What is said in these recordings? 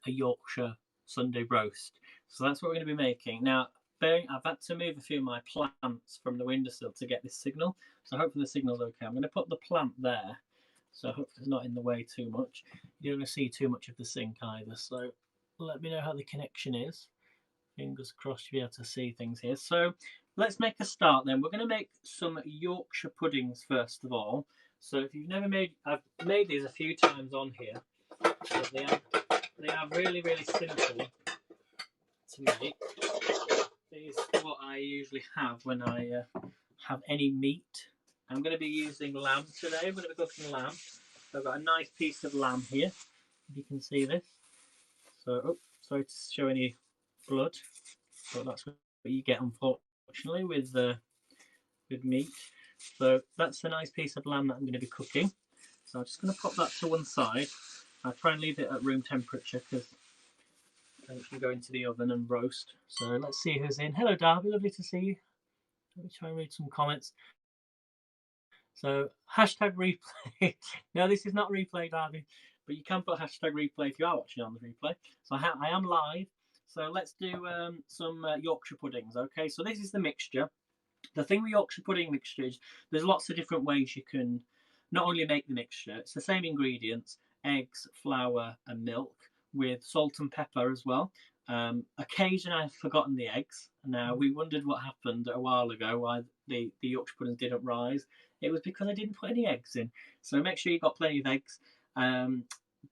a Yorkshire Sunday roast. So that's what we're going to be making. Now, I've had to move a few of my plants from the windowsill to get this signal. So hopefully the signal's okay. I'm going to put the plant there. So hopefully it's not in the way too much. You don't want to see too much of the sink either. So let me know how the connection is. Fingers crossed you'll be able to see things here. So let's make a start then. We're going to make some Yorkshire puddings first of all. So if you've never made, I've made these a few times on here. But they are really, really simple to make. These are what I usually have when I have any meat. I'm going to be using lamb today. I'm going to be cooking lamb. So I've got a nice piece of lamb here. If you can see this. So, oh, sorry to show any blood, but that's what you get unfortunately with meat. So that's a nice piece of lamb that I'm going to be cooking. So I'm just going to pop that to one side. I'll try and leave it at room temperature because then it can go into the oven and roast. So let's see who's in. Hello Darby, lovely to see you. Let me try and read some comments. So hashtag replay. No, this is not replay, Darby, but you can put hashtag replay if you are watching on the replay. So I am live. So let's do some Yorkshire puddings. Okay, so this is the mixture. The thing with Yorkshire pudding mixture is there's lots of different ways you can not only make the mixture. It's the same ingredients: eggs, flour, and milk, with salt and pepper as well. Occasionally I've forgotten the eggs. Now, we wondered what happened a while ago, why the Yorkshire puddings didn't rise. It was because I didn't put any eggs in. So make sure you've got plenty of eggs.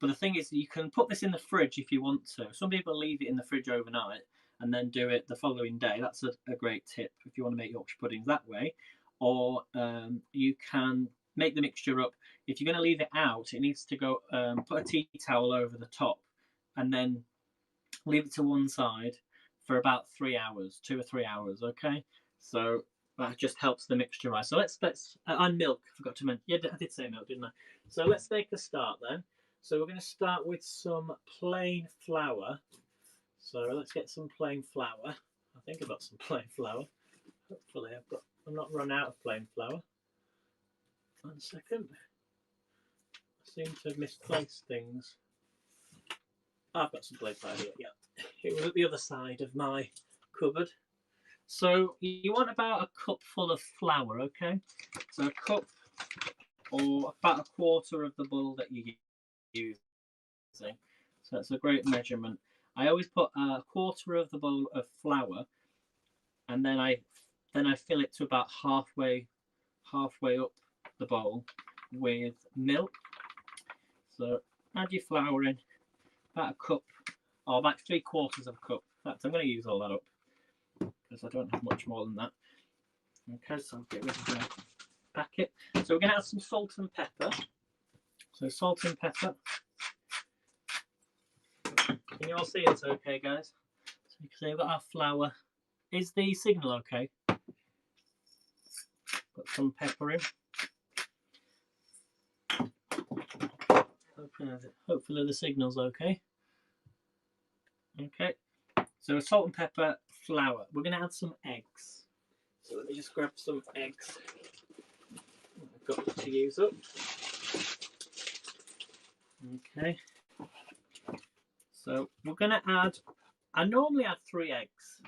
But the thing is, you can put this in the fridge if you want to. Some people leave it in the fridge overnight and then do it the following day. That's a great tip if you want to make Yorkshire puddings that way. Or you can make the mixture up. If you're going to leave it out, it needs to go, put a tea towel over the top and then leave it to one side for about 3 hours, 2 or 3 hours, okay? So that just helps the mixture rise. So let's and milk, I forgot to mention. Yeah, I did say milk, didn't I? So let's make a start then. So we're going to start with some plain flour. So let's get some plain flour. I think I've got some plain flour. Hopefully I'm not run out of plain flour. 1 second. I seem to have misplaced things. I've got some plain flour here, yeah. It was at the other side of my cupboard. So you want about a cup full of flour, okay? So a cup or about a quarter of the bowl that you're using. So that's a great measurement. I always put a quarter of the bowl of flour, and then I fill it to about halfway up the bowl with milk. So add your flour in, about a cup, or about 3/4 of a cup. In fact, I'm going to use all that up because I don't have much more than that. Okay, so I'll get rid of the packet. So we're going to add some salt and pepper. So salt and pepper. Can you all see it okay, guys? So you can see we've got our flour. Is the signal okay? Put some pepper in. Hopefully the signal's okay. Okay. So salt and pepper, flour. We're going to add some eggs. So let me just grab some eggs I've got to use up. Okay. So we're going to add, I normally add 3 eggs.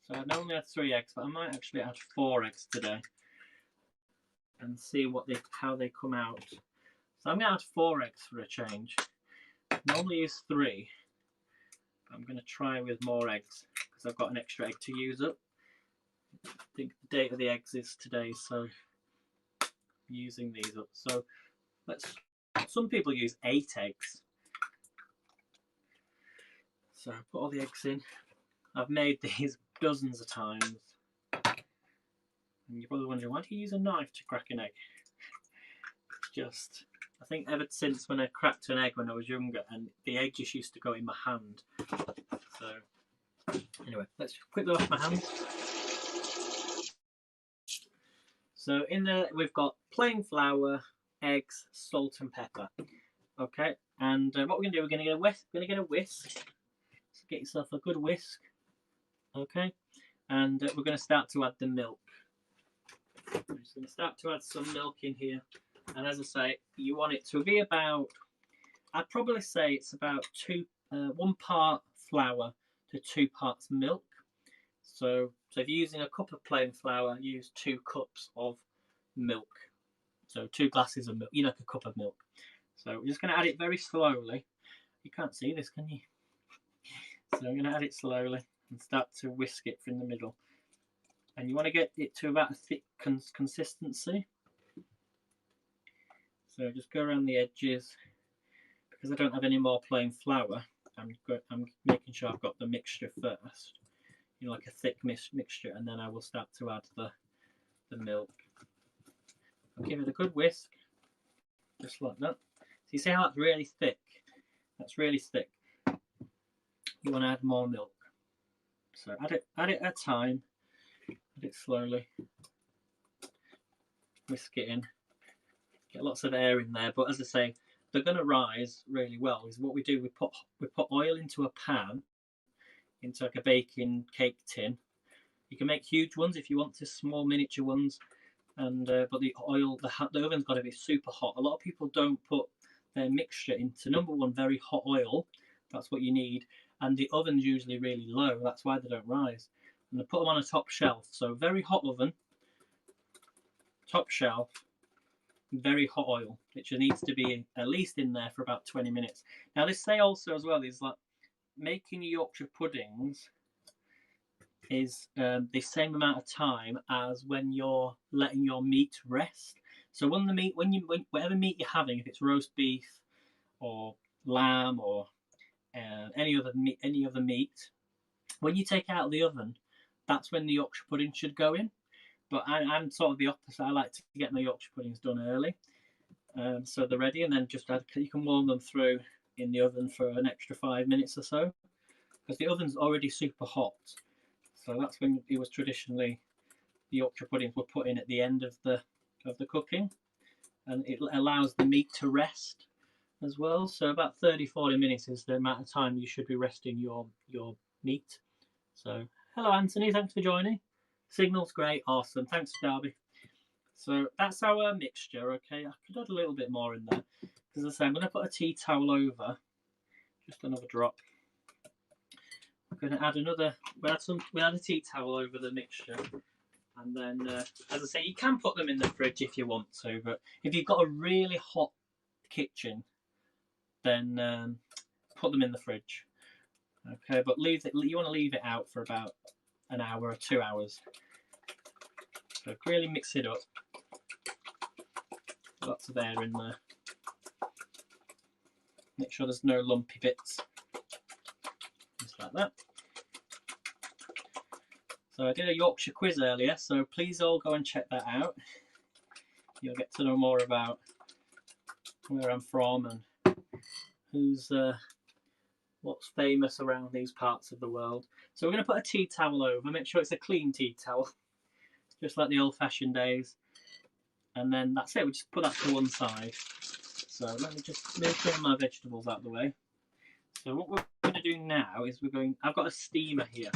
So I normally add 3 eggs, but I might actually add 4 eggs today and see how they come out. So I'm going to add 4 eggs for a change. I normally use 3. I'm going to try with more eggs because I've got an extra egg to use up. I think the date of the eggs is today, so I'm using these up. So some people use 8 eggs. So put all the eggs in. I've made these dozens of times. And you're probably wondering, why do you use a knife to crack an egg? It's just, I think ever since when I cracked an egg when I was younger, and the egg just used to go in my hand. So anyway, let's quickly wash my hands. So in there we've got plain flour, eggs, salt and pepper. Okay, and what we're going to do, we're going to get a whisk. So get yourself a good whisk. Okay, and we're going to start to add the milk. I'm just going to start to add some milk in here, and as I say, you want it to be about I'd probably say it's about 1 part flour to 2 parts milk. So if you're using a cup of plain flour, use 2 cups of milk. So 2 glasses of milk, like a cup of milk. So we're just going to add it very slowly. You can't see this, can you? So I'm going to add it slowly and start to whisk it from the middle. And you want to get it to about a thick consistency. So just go around the edges. Because I don't have any more plain flour, I'm making sure I've got the mixture first. Like a thick mixture, and then I will start to add the milk. I'll give it a good whisk, just like that. So you see how that's really thick? That's really thick. You want to add more milk. So add it at a time. Add it slowly. Whisk it in. Get lots of air in there, but as I say, they're going to rise really well. Is what we do. We put oil into a pan, into like a baking cake tin. You can make huge ones if you want to, small miniature ones. And but the oil, the oven's got to be super hot. A lot of people don't put their mixture into, number one, very hot oil. That's what you need. And the oven's usually really low. That's why they don't rise. And I put them on a top shelf. So very hot oven, top shelf, very hot oil, which needs to be at least in there for about 20 minutes. Now they say also as well is like making Yorkshire puddings is the same amount of time as when you're letting your meat rest. So when the meat, whatever meat you're having, if it's roast beef or lamb or any other meat, when you take it out of the oven, that's when the Yorkshire pudding should go in. But I'm sort of the opposite. I like to get my Yorkshire puddings done early, so they're ready, and then just add. You can warm them through in the oven for an extra 5 minutes or so, because the oven's already super hot. So that's when it was traditionally the Yorkshire puddings were put in at the end of the cooking, and it allows the meat to rest as well. So about 30-40 minutes is the amount of time you should be resting your meat. So hello Anthony, thanks for joining. Signal's great, awesome. Thanks Darby. So that's our mixture. Okay, I could add a little bit more in there. As I say, I'm going to put a tea towel over, just another drop. I'm going to add another. We add a tea towel over the mixture, and then, as I say, you can put them in the fridge if you want to. But if you've got a really hot kitchen, then put them in the fridge. Okay, but you want to leave it out for about an hour or 2 hours. So really mix it up. Lots of air in there. Make sure there's no lumpy bits. Just like that. So I did a Yorkshire quiz earlier, so please all go and check that out. You'll get to know more about where I'm from and who's what's famous around these parts of the world. So we're going to put a tea towel over. Make sure it's a clean tea towel, just like the old-fashioned days. And then that's it. We just put that to one side. So let me just move some of my vegetables out of the way. So what we're going to do now is I've got a steamer here.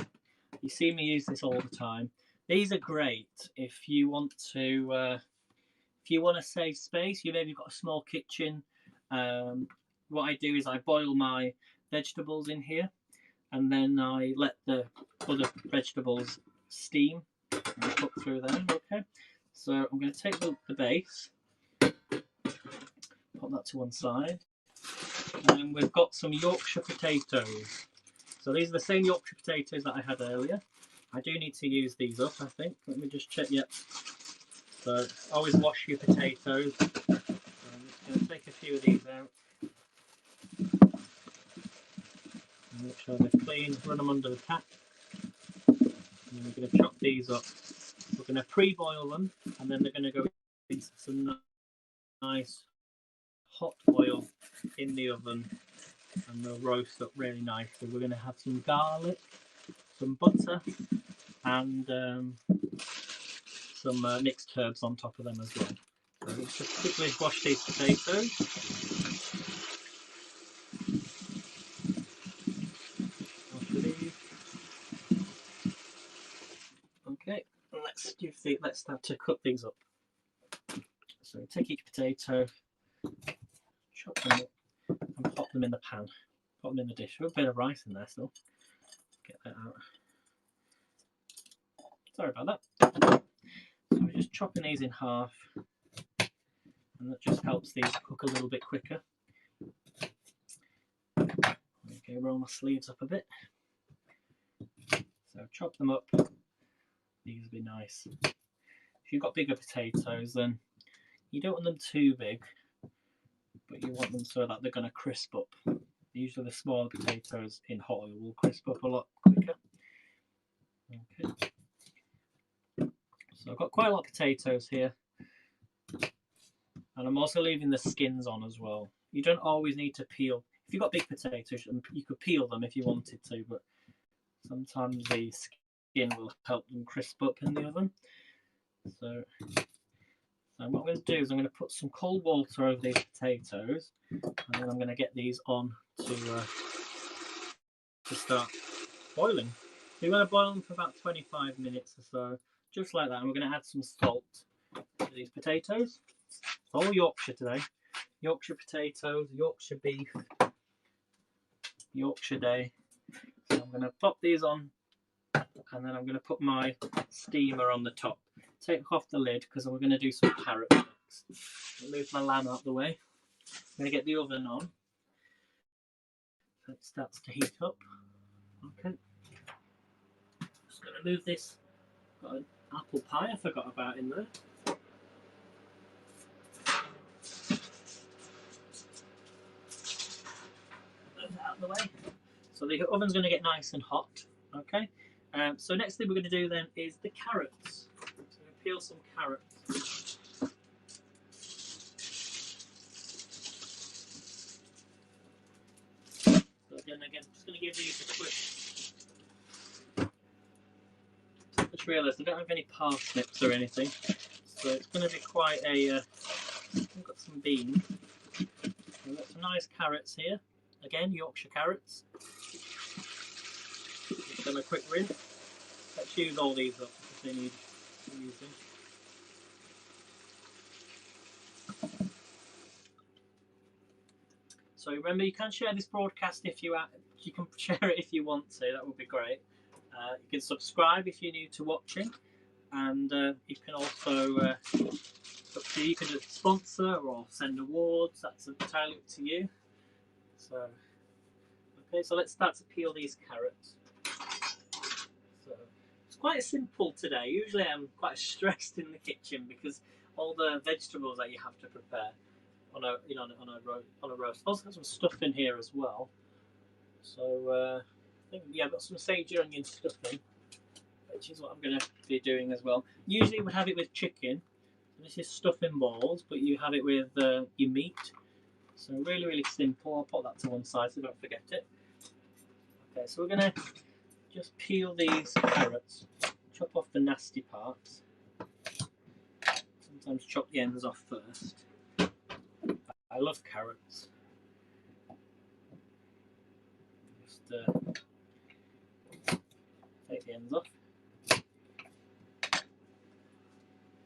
You see me use this all the time. These are great if you want to save space. You maybe got a small kitchen. What I do is I boil my vegetables in here, and then I let the other vegetables steam and cook through them. Okay. So I'm going to take the base, put that to one side, and we've got some Yorkshire potatoes. So these are the same Yorkshire potatoes that I had earlier. I do need to use these up, I think. Let me just check. Yep. So always wash your potatoes. So I'm just going to take a few of these out. Make sure they're clean. Run them under the tap. And then we're going to chop these up. We're going to pre-boil them, and then they're going to go into some nice hot oil in the oven, and they'll roast up really nicely. We're going to have some garlic, some butter, and some mixed herbs on top of them as well. So let's just quickly wash these potatoes. Okay, let's start to cook these up. So take each potato, chop them up, and them in the pan, put them in the dish. There's a bit of rice in there still. Get that out. Sorry about that. So we're just chopping these in half, and that just helps these cook a little bit quicker. Okay, roll my sleeves up a bit. So chop them up. These will be nice. If you've got bigger potatoes, then you don't want them too big, but you want them so that they're going to crisp up. Usually the smaller potatoes in hot oil will crisp up a lot quicker. Okay. So I've got quite a lot of potatoes here. And I'm also leaving the skins on as well. You don't always need to peel. If you've got big potatoes, you could peel them if you wanted to, but sometimes the skin will help them crisp up in the oven. So what I'm going to do is I'm going to put some cold water over these potatoes, and then I'm going to get these on to start boiling. So you're going to boil them for about 25 minutes or so, just like that. And we're going to add some salt to these potatoes. All Yorkshire today. Yorkshire potatoes, Yorkshire beef, Yorkshire Day. So I'm going to pop these on, and then I'm going to put my steamer on the top. Take off the lid because we're going to do some carrot next. Move my lamb out of the way. I'm going to get the oven on. So it starts to heat up. Okay. Just going to move this. Got an apple pie I forgot about in there. Out of the way. So the oven's going to get nice and hot. Okay. So next thing we're going to do then is the carrots. So I'm going to peel some carrots. So again, I'm just going to give these a quick. Just realised I don't have any parsnips or anything, so it's going to be quite a. I've got some beans. We've got some nice carrots here. Again, Yorkshire carrots. Give them a quick rinse. Let's use all these up if they need using. So remember, you can share this broadcast if you can share it if you want to. That would be great. You can subscribe if you're new to watching, and you can also you can just sponsor or send awards. That's entirely up to you. So okay, so let's start to peel these carrots. So it's quite simple today. Usually I'm quite stressed in the kitchen because all the vegetables that you have to prepare on a roast. Also got some stuff in here as well. So I think I've got some sage and onion stuffing, which is what I'm going to be doing as well. Usually we have it with chicken. This is stuffing balls, but you have it with your meat. So really, really simple. I'll put that to one side so don't forget it. Okay, so we're going to just peel these carrots, chop off the nasty parts. Sometimes chop the ends off first. I love carrots. Just take the ends off.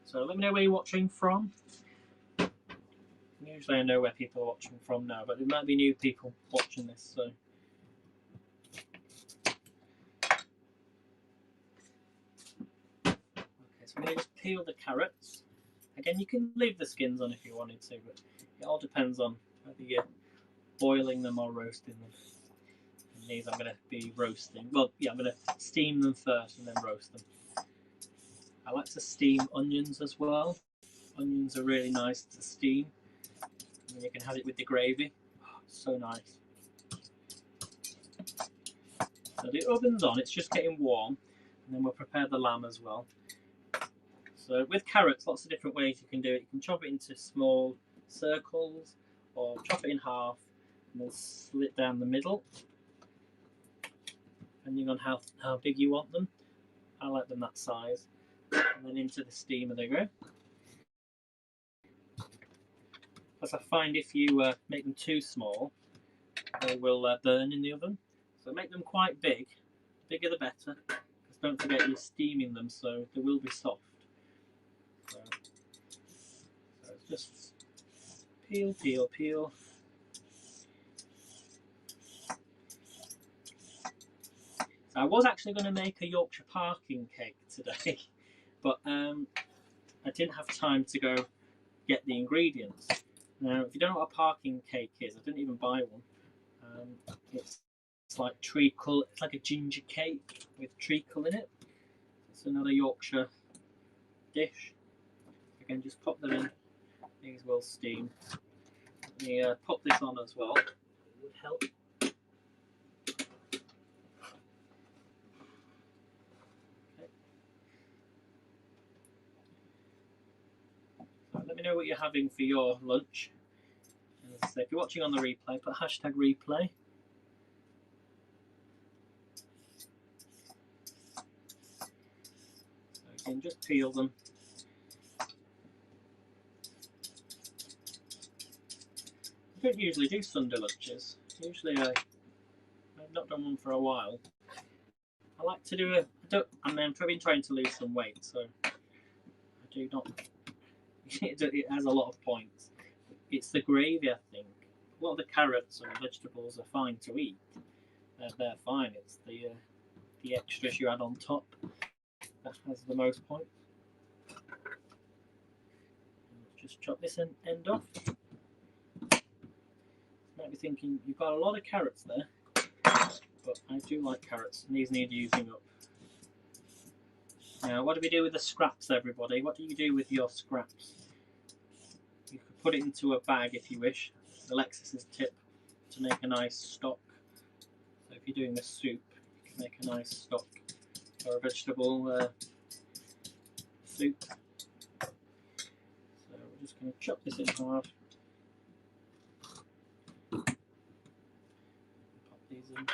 So let me know where you're watching from. Usually I know where people are watching from now, but there might be new people watching this, so. Okay, so I'm going to just peel the carrots. Again, you can leave the skins on if you wanted to, but it all depends on whether you're boiling them or roasting them. And these I'm going to be roasting. Well, yeah, I'm going to steam them first and then roast them. I like to steam onions as well. Onions are really nice to steam. And you can have it with the gravy. Oh, so nice. So the oven's on, it's just getting warm, and then we'll prepare the lamb as well. So with carrots, lots of different ways you can do it. You can chop it into small circles, or chop it in half, and then slit down the middle, depending on how big you want them. I like them that size. And then into the steamer they go. As I find if you make them too small, they will burn in the oven. So make them quite big. The bigger the better. Because don't forget you're steaming them, so they will be soft. So it's just peel, peel, peel. I was actually going to make a Yorkshire parking cake today, but I didn't have time to go get the ingredients. Now, if you don't know what a parking cake is, I didn't even buy one. It's like treacle. It's like a ginger cake with treacle in it. It's another Yorkshire dish. Again, just pop them in. These will steam. Let me pop this on as well. It would help. Okay. So let me know what you're having for your lunch. And so if you're watching on the replay, put hashtag replay. So again, just peel them. I don't usually do Sunday lunches. Usually I've not done one for a while. I like to do I've been trying to lose some weight, so I do not. It has a lot of points. It's the gravy, I think. A lot of the carrots and vegetables are fine to eat. They're fine. It's the extras you add on top that has the most points. Just chop this end off. You might be thinking you've got a lot of carrots there, but I do like carrots, and these need using up. Now, what do we do with the scraps, everybody? What do you do with your scraps? You could put it into a bag if you wish. Alexis's tip to make a nice stock. So if you're doing a soup, you can make a nice stock or a vegetable soup. So we're just going to chop this in half. Pop these in.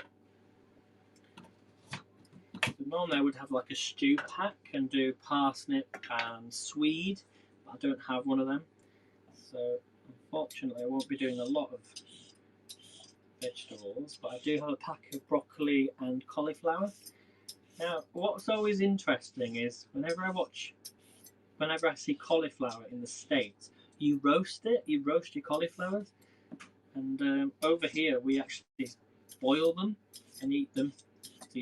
So normally I would have like a stew pack and do parsnip and swede, but I don't have one of them. So unfortunately I won't be doing a lot of vegetables, but I do have a pack of broccoli and cauliflower. Now what's always interesting is whenever I see cauliflower in the States, you roast it, you roast your cauliflowers, and over here we actually boil them and eat them. So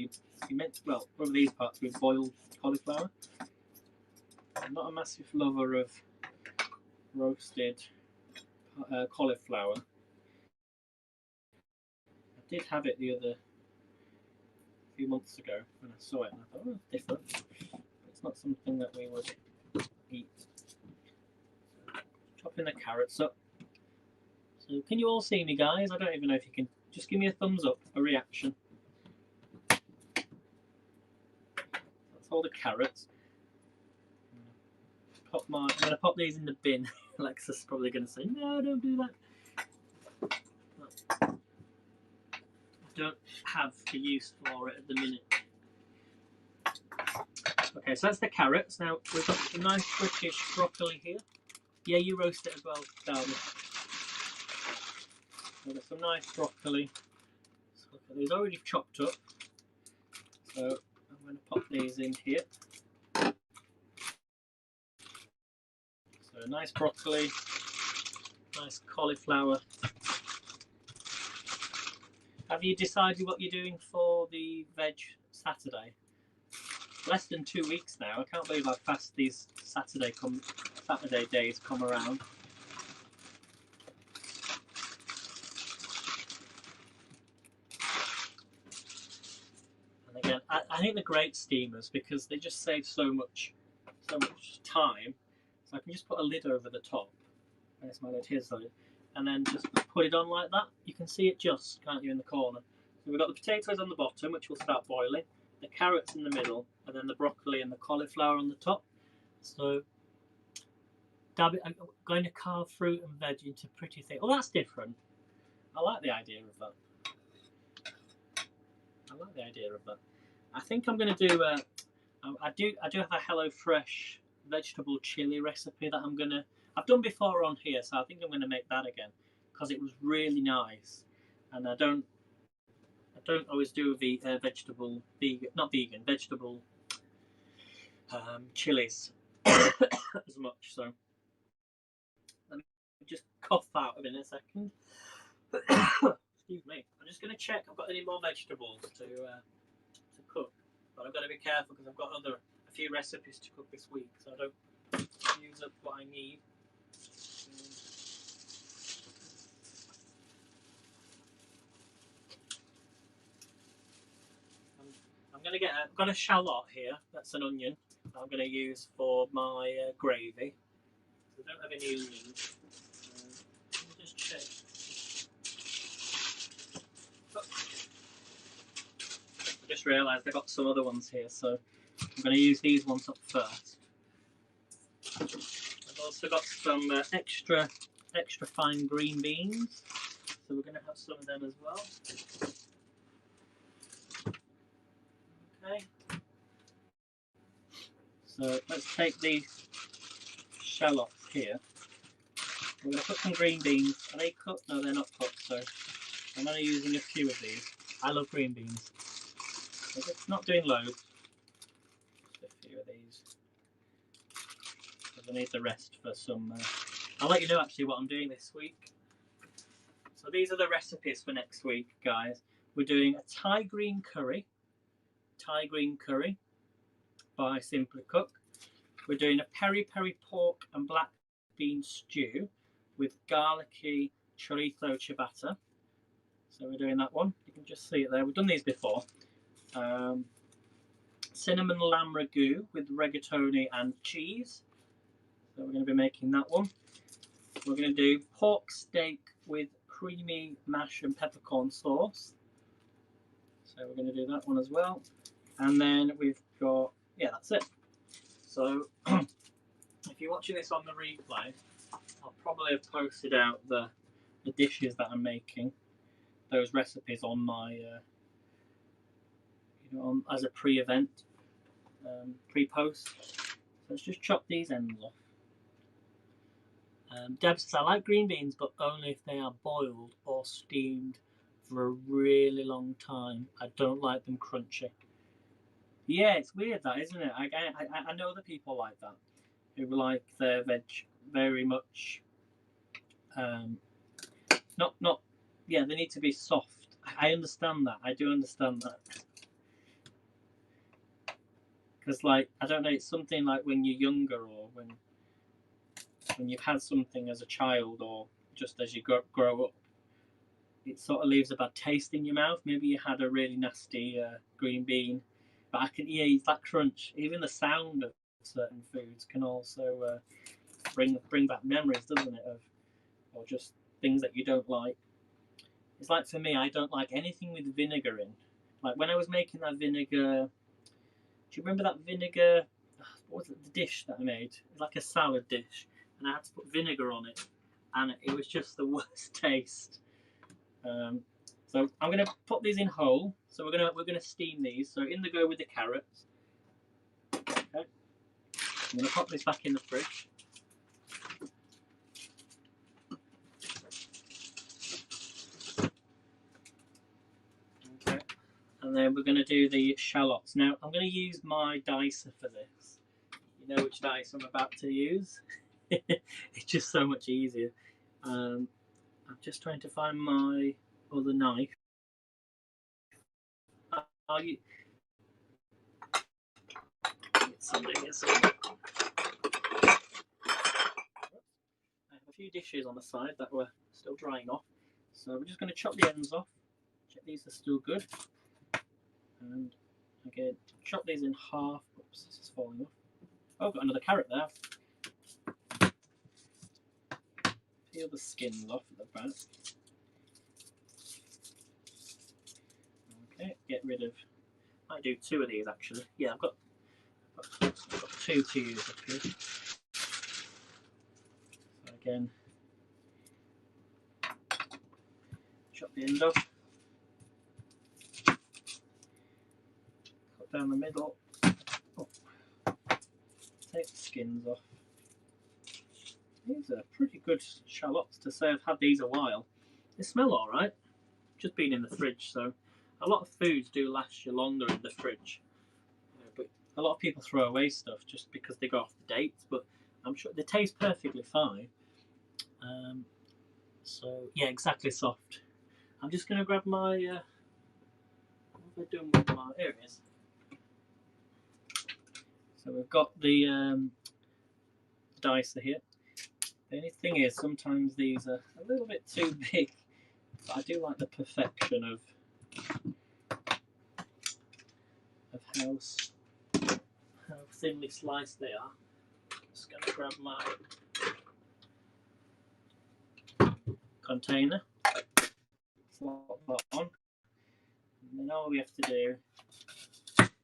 well, over these parts we boil cauliflower. I'm not a massive lover of roasted cauliflower. I did have it a few months ago when I saw it and I thought, oh, it's different. But it's not something that we would eat. So, chopping the carrots up. So can you all see me, guys? I don't even know if you can. Just give me a thumbs up, a reaction. That's all the carrots. I'm going to pop these in the bin. Alexis is probably going to say, no, don't do that. I don't have the use for it at the minute. Okay, so that's the carrots. Now we've got a nice British broccoli here. Yeah, you roast it as well, Darby. We've got some nice broccoli. So look at these already chopped up. So I'm going to pop these in here. So nice broccoli, nice cauliflower. Have you decided what you're doing for the Veg Saturday? Less than 2 weeks now. I can't believe how fast these Saturday days come around. And again, I think they're great steamers because they just save so much time. So I can just put a lid over the top. There's my lid, here's the lid. And then just put it on like that. You can see it just, can't you, in the corner. So we've got the potatoes on the bottom, which will start boiling, the carrots in the middle, and then the broccoli and the cauliflower on the top. So, Darby, I'm going to carve fruit and veg into pretty things. Oh, that's different. I like the idea of that. I think I'm going to do, I do have a HelloFresh vegetable chili recipe that I've done before on here, so I think I'm going to make that again because it was really nice. And I don't always do vegetable chilies as much. So let me just cough out of it in a second. Excuse me. I'm just going to check I've got any more vegetables to cook. but I've got to be careful because I've got a few recipes to cook this week, so I don't use up what I need. I've got a shallot here. That's an onion. I'm going to use for my gravy. So I don't have any onions. Let me just check. Oh. I just realised I got some other ones here, so I'm going to use these ones up first. I've also got some extra fine green beans, so we're going to have some of them as well. Okay. So let's take these shallots here. We're going to put some green beans. Are they cooked? No, they're not cooked, so I'm only using a few of these. I love green beans. I'm just not doing loads. Just a few of these. Because I need the rest for some... I'll let you know actually what I'm doing this week. So these are the recipes for next week, guys. We're doing a Thai green curry. Thai green curry by Simply Cook. We're doing a peri peri pork and black bean stew with garlicky chorizo ciabatta. So we're doing that one. You can just see it there. We've done these before. Cinnamon lamb ragu with rigatoni and cheese. So we're going to be making that one. We're going to do pork steak with creamy mash and peppercorn sauce. So we're going to do that one as well. And then we've got, yeah, that's it. So if you're watching this on the replay, I'll probably have posted out the dishes that I'm making, those recipes on my, as a pre-event, pre-post. So let's just chop these ends off. Deb says, I like green beans, but only if they are boiled or steamed for a really long time. I don't like them crunchy. Yeah, it's weird that, isn't it? I know that people like that, who like their veg very much, yeah, they need to be soft. I understand that. I do understand that. Because, like, I don't know, it's something like when you're younger or when you've had something as a child or just as you grow up, it sort of leaves a bad taste in your mouth. Maybe you had a really nasty green bean, but I can, yeah, it's that crunch. Even the sound of certain foods can also bring back memories, doesn't it, or just things that you don't like. It's like, for me, I don't like anything with vinegar in. Like when I was making that vinegar, do you remember that vinegar, what was it, the dish that I made? It was like a salad dish, and I had to put vinegar on it, and it was just the worst taste. So I'm going to put these in whole. So we're going to steam these. So in they go with the carrots. Okay. I'm going to pop this back in the fridge. Okay. And then we're going to do the shallots. Now I'm going to use my dicer for this. You know which dice I'm about to use. It's just so much easier. I'm just trying to find my other knife. I have a few dishes on the side that were still drying off, so we're just going to chop the ends off. Check these are still good, and again chop these in half. Oops, this is falling off. Oh, I've got another carrot there. Peel the skins off at the back. Okay, get rid of. I might do two of these actually. Yeah, I've got two to use up here. So again, chop the end off. Cut down the middle. Oh. Take the skins off. These are pretty good shallots to say. I've had these a while. They smell alright. Just been in the fridge, so a lot of foods do last you longer in the fridge. But a lot of people throw away stuff just because they go off the dates, but I'm sure they taste perfectly fine. So yeah, exactly soft. I'm just going to grab my. What have I done with my? Here it is. So we've got the dicer here. The only thing is, sometimes these are a little bit too big, but I do like the perfection of how thinly sliced they are. Just going to grab my container, slot that on, and then all we have to do,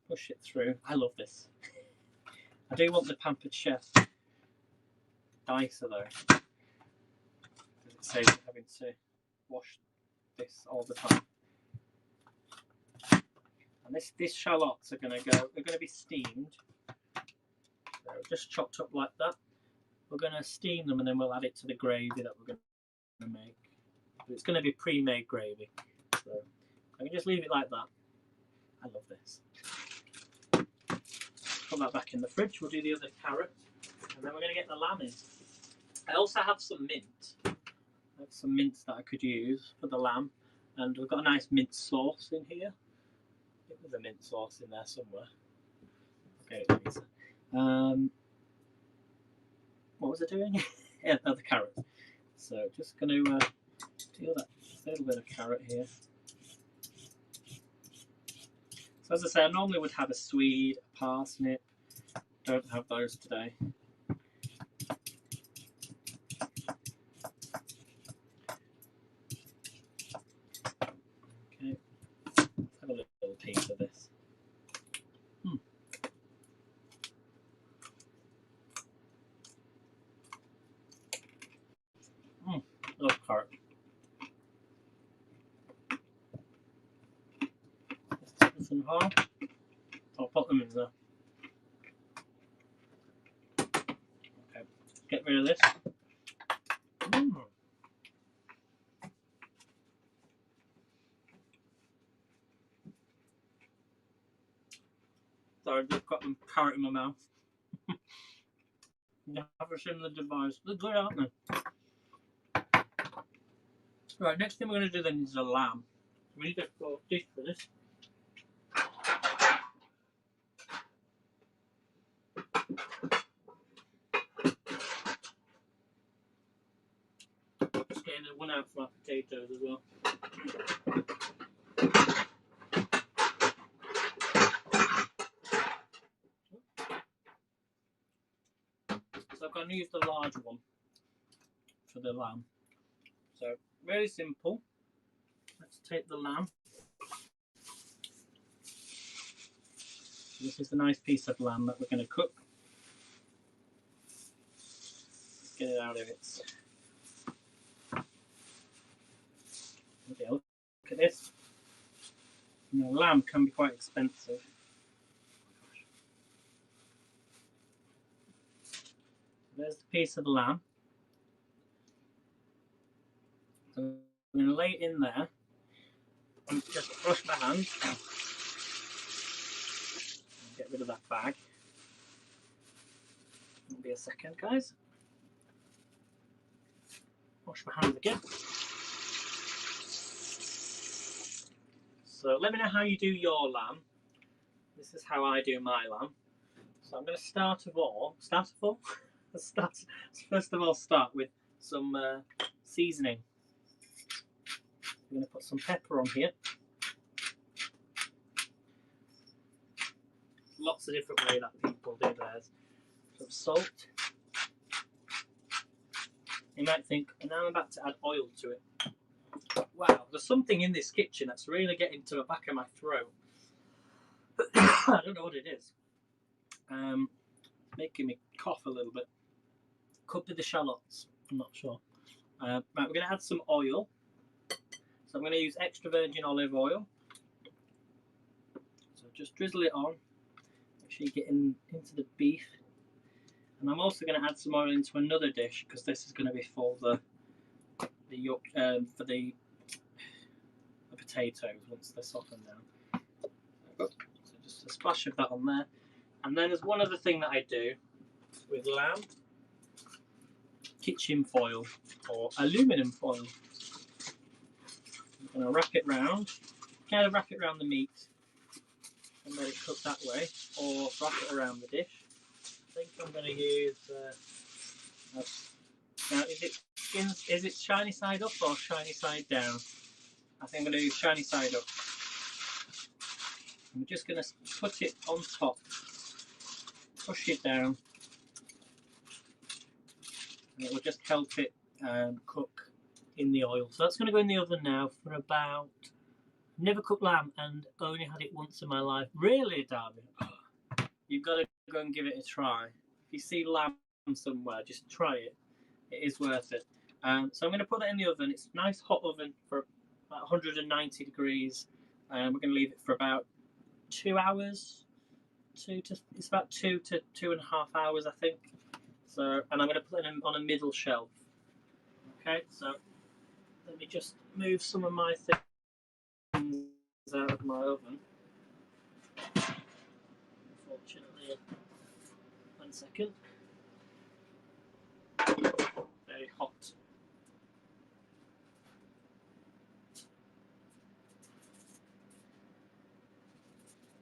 push it through. I love this. I do want the Pampered Chef dicer though, because it saves me having to wash this all the time. And these shallots are going to be steamed. So just chopped up like that. We're going to steam them and then we'll add it to the gravy that we're going to make. But it's going to be pre-made gravy. So I can just leave it like that. I love this. Put that back in the fridge. We'll do the other carrot. And then we're going to get the lamb in. I also have some mint. I have some mince that I could use for the lamb. And we've got a nice mint sauce in here. I think there's a mint sauce in there somewhere. Okay, what was I doing? Yeah, the carrot. So just going to do that little bit of carrot here. So as I say, I normally would have a swede, a parsnip. Don't have those today. Okay, let's have a little piece of this. Love carrot. Let's take this in half. I'll put them in there. Okay, get rid of this. Sorry, I've just got the carrot in my mouth. Never seen the device. They're good, aren't they? Right, next thing we're going to do then is the lamb. We need a dish for this. Just getting one out for our potatoes as well. So I'm going to use the large one for the lamb. So very simple. Let's take the lamb. This is a nice piece of lamb that we're going to cook. Let's get it out of its. Okay, look at this. You know, lamb can be quite expensive. There's the piece of the lamb. So I'm going to lay it in there and just brush my hands. Get rid of that bag. It'll be a second, guys. Wash my hands again. So let me know how you do your lamb. This is how I do my lamb. So I'm going to first of all start with some seasoning. I'm going to put some pepper on here. Lots of different ways that people do theirs. Some salt. You might think, and now I'm about to add oil to it. Wow, there's something in this kitchen that's really getting to the back of my throat. I don't know what it is. Making me cough a little bit. Could be the shallots, I'm not sure. Right, we're going to add some oil. So I'm going to use extra virgin olive oil. So just drizzle it on. Make sure you get into the beef. And I'm also going to add some oil into another dish because this is going to be for the potatoes once they're softened down. So just a splash of that on there. And then there's one other thing that I do with lamb. Kitchen foil or aluminium foil. I'm going to wrap it round. Kind of wrap it around the meat and let it cook that way, or wrap it around the dish. think I'm going to use. Now, is it shiny side up or shiny side down? I think I'm going to do shiny side up. I'm just going to put it on top, push it down, and it will just help it cook in the oil. So that's going to go in the oven now for about. Never cooked lamb and only had it once in my life. Really, Darby? You've got to go and give it a try. If you see lamb somewhere, just try it. It is worth it. So I'm going to put that in the oven. It's a nice hot oven for about 190 degrees. We're going to leave it for about 2 hours. It's about 2 to 2.5 hours, I think. So, and I'm going to put it on a middle shelf. Okay, so let me just move some of my things out of my oven. Unfortunately, 1 second. Very hot.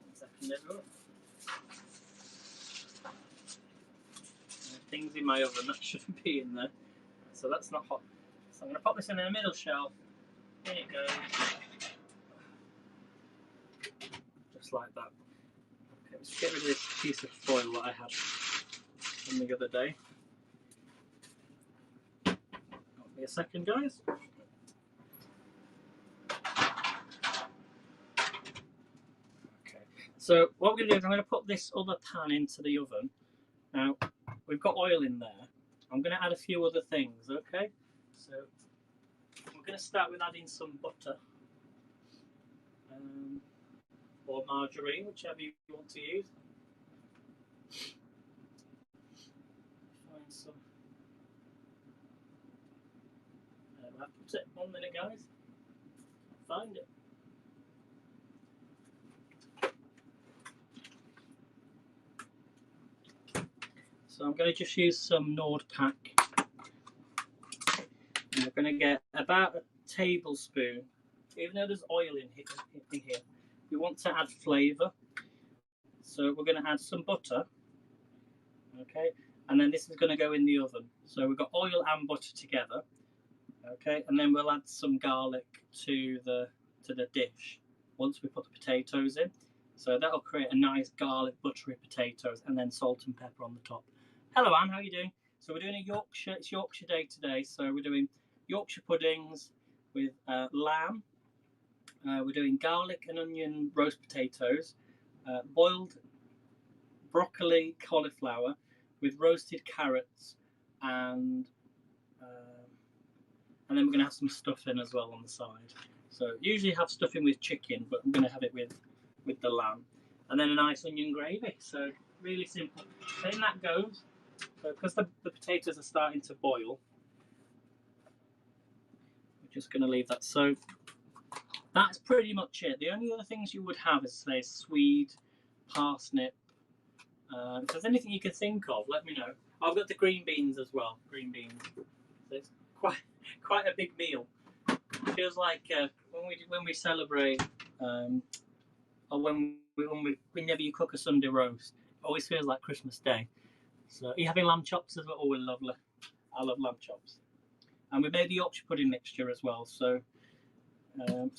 1 second, everyone. Things in my oven that shouldn't be in there, so that's not hot. So I'm going to pop this in the middle shelf. In it goes, just like that. Okay, let's get rid of this piece of foil that I had from the other day. Give me a second, guys. Okay, so what we're going to do is I'm going to put this other pan into the oven. Now, we've got oil in there. I'm going to add a few other things, okay? So, we're going to start with adding some butter. Or margarine, whichever you want to use. Find some. I'll put it 1 minute, guys. Find it. So I'm going to just use some Nordpack. And we're going to get about a tablespoon, even though there's oil in here. We want to add flavour. So we're going to add some butter. Okay, and then this is going to go in the oven. So we've got oil and butter together. Okay, and then we'll add some garlic to the dish once we put the potatoes in. So that'll create a nice garlic buttery potatoes, and then salt and pepper on the top. Hello Anne, how are you doing? So we're doing a Yorkshire, it's Yorkshire Day today, so we're doing Yorkshire puddings with lamb. We're doing garlic and onion roast potatoes, boiled broccoli cauliflower with roasted carrots, and then we're going to have some stuffing as well on the side. So usually have stuffing with chicken, but I'm going to have it with the lamb. And then a nice onion gravy. So really simple. So in that goes. So because the potatoes are starting to boil, we're just going to leave that. So that's pretty much it. The only other things you would have is, say, swede, parsnip. If there's anything you can think of, let me know. I've got the green beans as well. Green beans. So it's quite a big meal. It feels like when we celebrate, or whenever you cook a Sunday roast, it always feels like Christmas Day. So are you having lamb chops as well? Oh, lovely. I love lamb chops. And we made the Yorkshire pudding mixture as well. So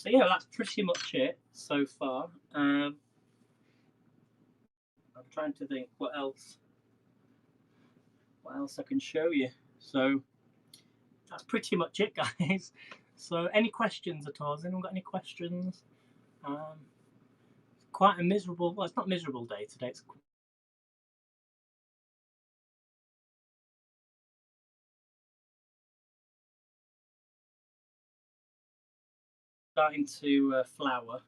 yeah, that's pretty much it so far. I'm trying to think what else I can show you. So that's pretty much it, guys. So any questions at all? Has anyone got any questions? Quite a miserable, well, it's not a miserable day today. It's starting to flour.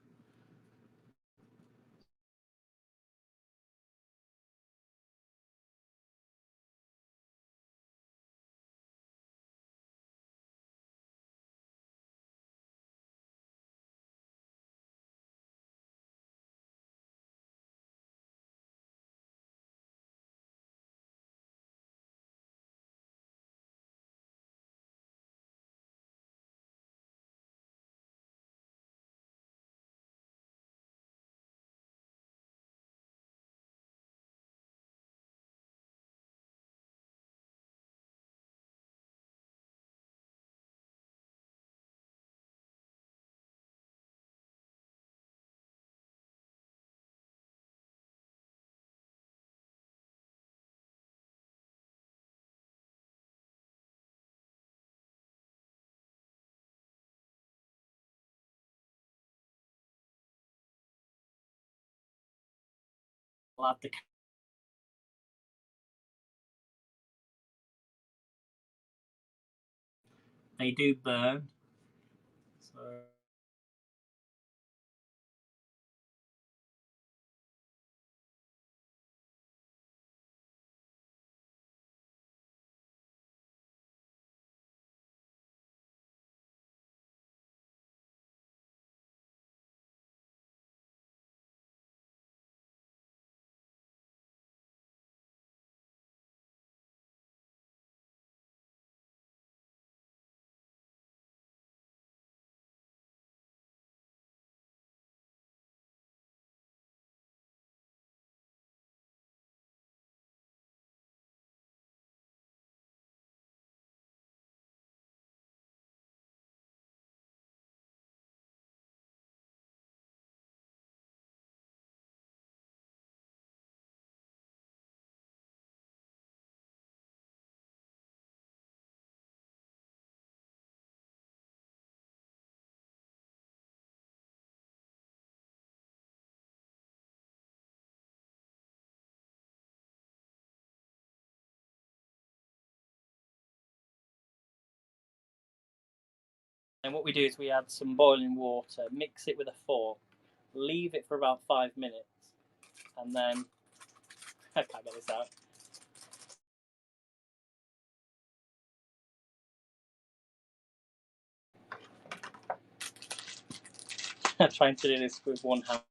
add the. They do burn, so. And what we do is we add some boiling water, mix it with a fork, leave it for about 5 minutes, and then I can't get this out. I'm trying to do this with one hand.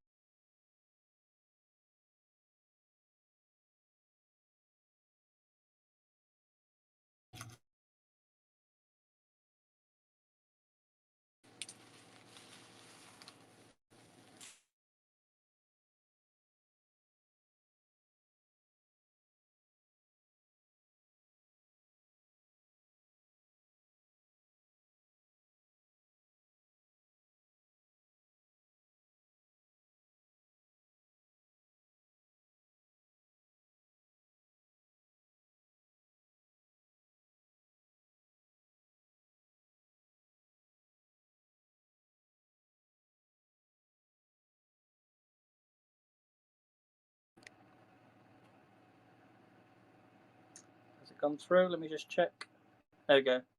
Has it gone through? Let me just check. There we go.